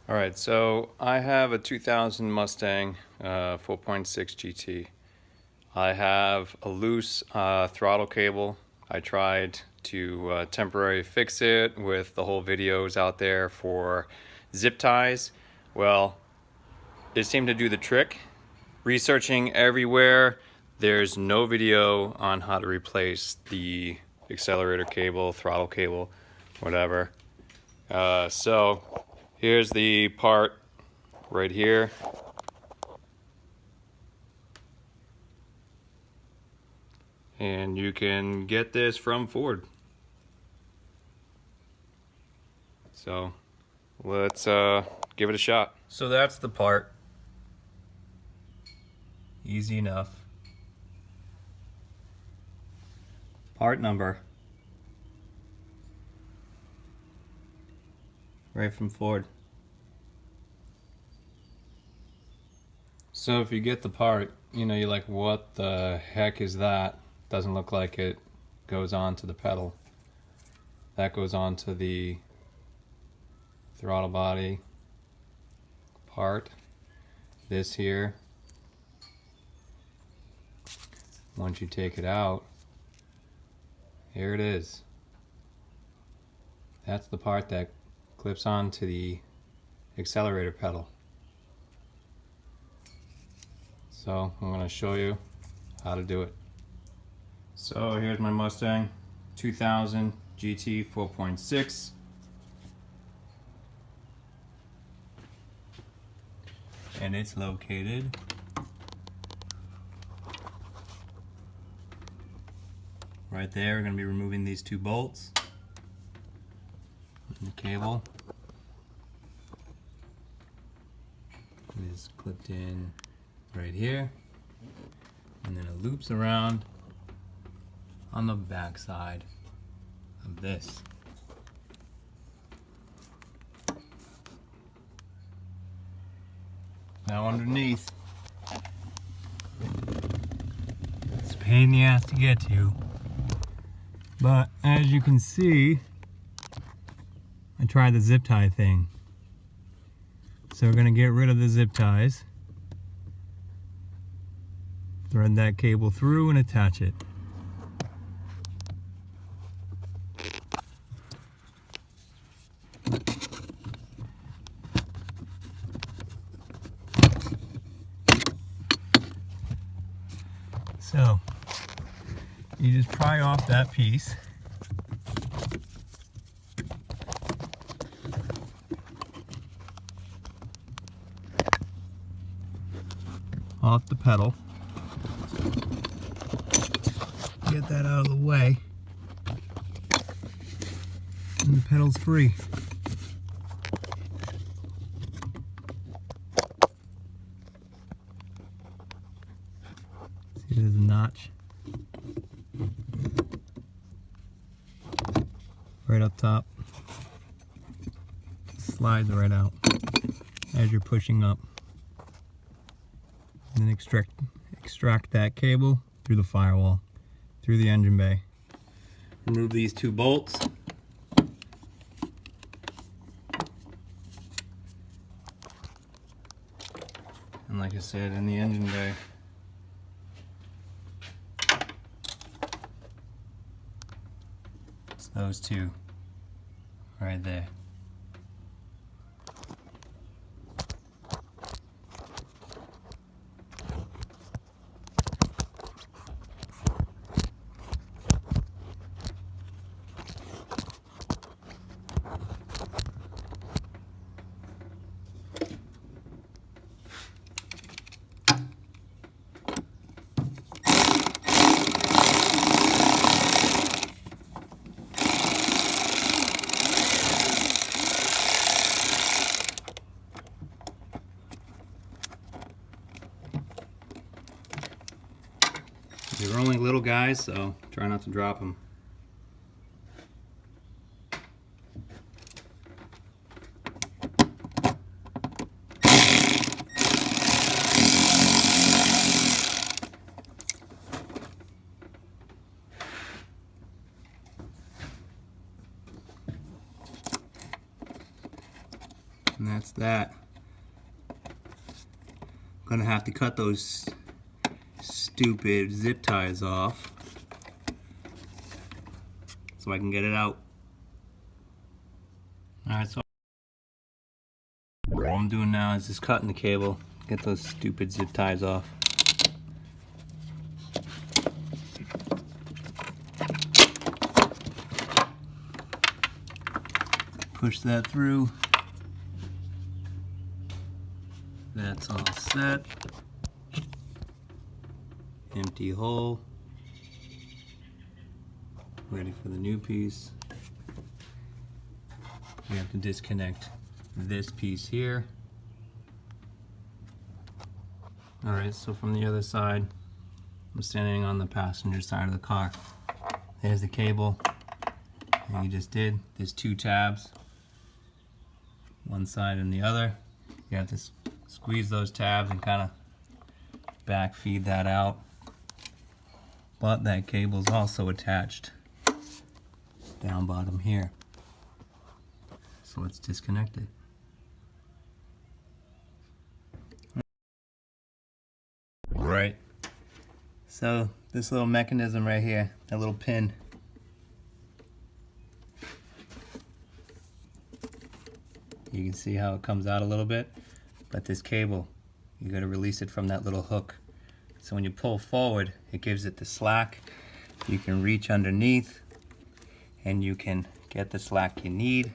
Alright, so I have a 2000 Mustang 4.6 GT. I have a loose throttle cable. I tried to temporarily fix it with the whole videos out there for zip ties. Well, it seemed to do the trick. Researching everywhere, there's no video on how to replace the accelerator cable, throttle cable, whatever. So here's the part right here. And you can get this from Ford. So let's give it a shot. So that's the part. Easy enough. Part number. Right from Ford. So if you get the part, you know, you're like, what the heck is that? Doesn't look like it goes on to the pedal. That goes on to the throttle body part. This here, once you take it out, here it is. That's the part that clips onto the accelerator pedal. So I'm going to show you how to do it. So here's my Mustang 2000 GT 4.6. And it's located right there. We're going to be removing these two bolts and the cable. It is clipped in right here, and then it loops around on the back side of this. Now underneath, it's a pain in the ass to get to, but as you can see, I tried the zip tie thing. So we're going to get rid of the zip ties, thread that cable through and attach it. So you just pry off that piece. Off the pedal. Get that out of the way. And the pedal's free. See, there's a notch right up top. Slides right out as you're pushing up. And then extract that cable through the firewall, through the engine bay. Remove these two bolts. And like I said, in the engine bay, it's those two right there. They're only little guys, so try not to drop them. And that's that. I'm gonna have to cut those stupid zip ties off so I can get it out. Alright, so what I'm doing now is just cutting the cable, get those stupid zip ties off. Push that through. That's all set. Empty hole. Ready for the new piece. We have to disconnect this piece here. Alright, so from the other side, I'm standing on the passenger side of the car. There's the cable, and you just did. There's two tabs, one side and the other. You have to squeeze those tabs and kind of back feed that out. But that cable is also attached down bottom here. So let's disconnect it. Right. So this little mechanism right here, that little pin, you can see how it comes out a little bit, but this cable, you got to release it from that little hook. So when you pull forward, it gives it the slack. You can reach underneath and you can get the slack you need.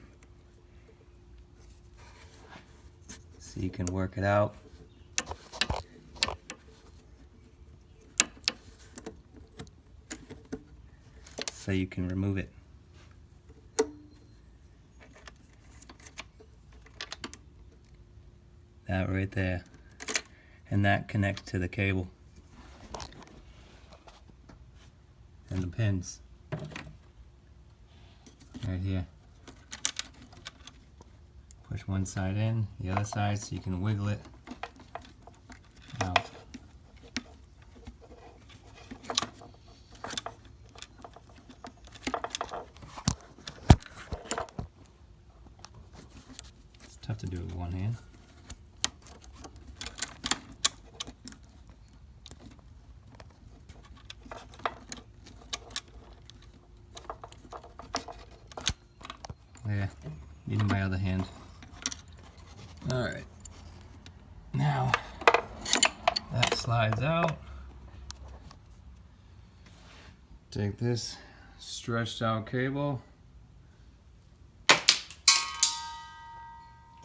So you can work it out. So you can remove it. That right there. And that connects to the cable. And the pins. Right here. Push one side in, the other side, so you can wiggle it out. It's tough to do it with one hand. Yeah, needing my other hand. Alright, now that slides out. Take this stretched out cable,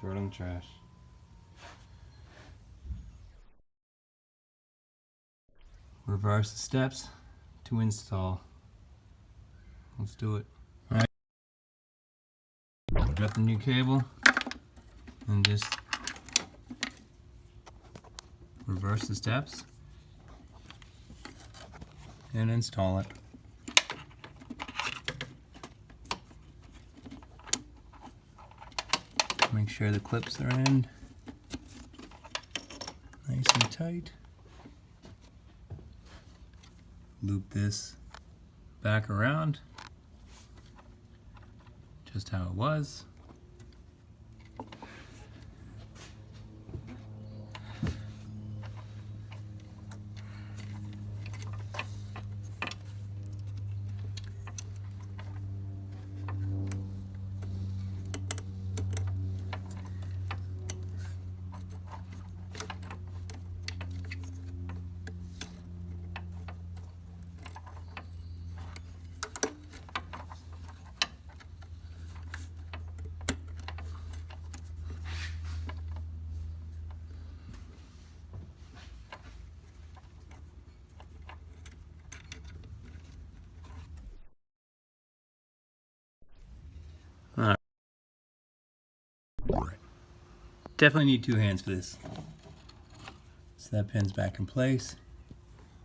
throw it in the trash. Reverse the steps to install. Let's do it. Alright, got the new cable and just reverse the steps and install it. Make sure the clips are in nice and tight. Loop this back around just how it was. Definitely need two hands for this. So that pin's back in place.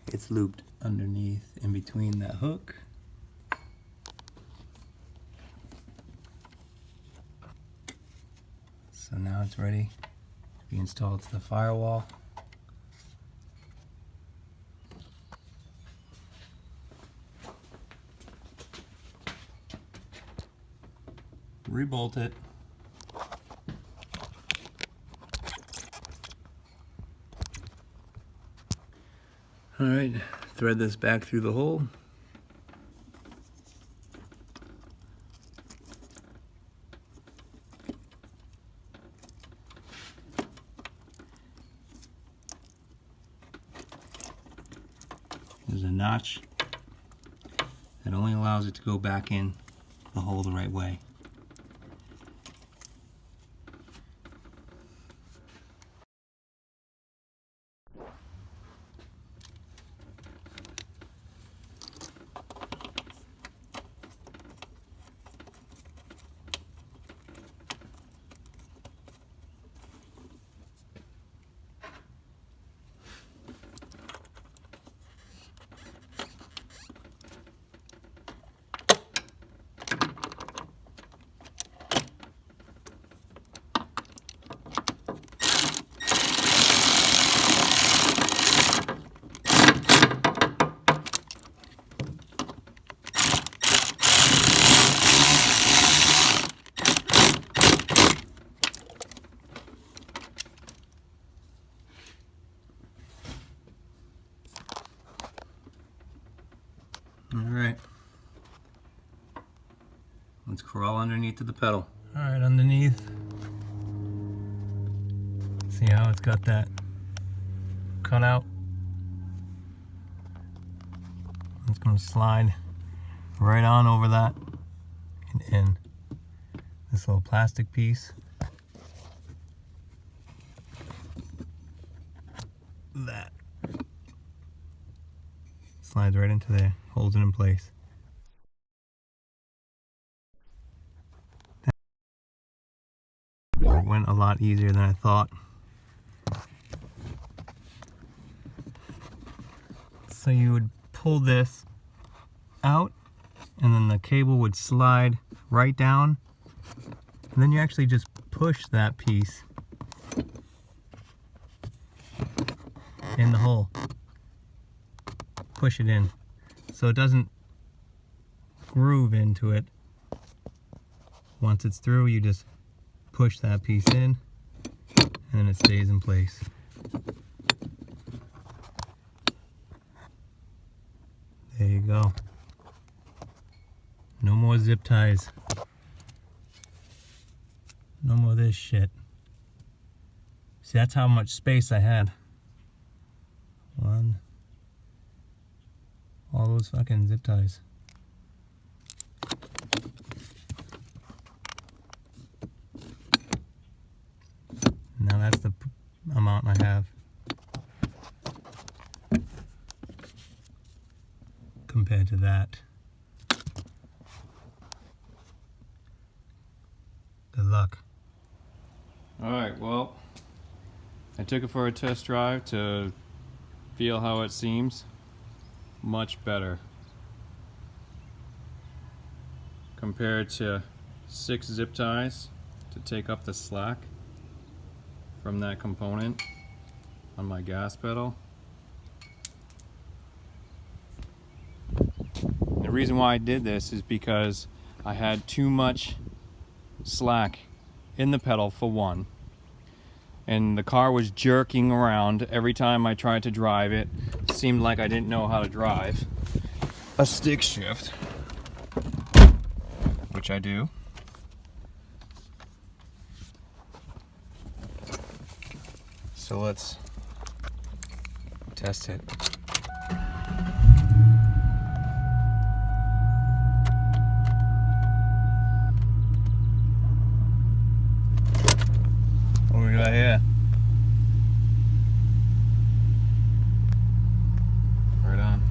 It's looped underneath in between that hook. So now it's ready to be installed to the firewall. Rebolt it. All right, thread this back through the hole. There's a notch that only allows it to go back in the hole the right way. Alright, let's crawl underneath to the pedal. Alright, underneath. See how it's got that cutout? It's going to slide right on over that and in this little plastic piece. That slides right into there, holds it in place. It went a lot easier than I thought. So you would pull this out and then the cable would slide right down, and then you actually just push that piece in the hole. Push it in so it doesn't groove into it. Once it's through, you just push that piece in and then it stays in place. There you go. No more zip ties. No more of this shit. See, that's how much space I had. All those fucking zip ties. Now that's the amount I have compared to that. Good luck. Alright, well, I took it for a test drive to feel how it seems. Much better compared to 6 zip ties to take up the slack from that component on my gas pedal. The reason why I did this is because I had too much slack in the pedal for one, and the car was jerking around every time I tried to drive it. It seemed like I didn't know how to drive a stick shift, which I do. So let's test it. What we got here? Right on.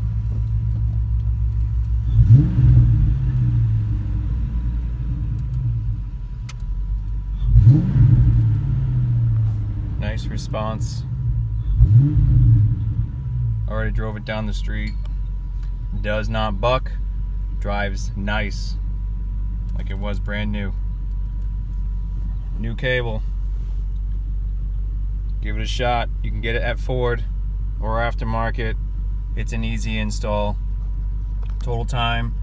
Nice response. Already drove it down the street. Does not buck. Drives nice. Like it was brand new. New cable. Give it a shot. You can get it at Ford or aftermarket. It's an easy install. Total time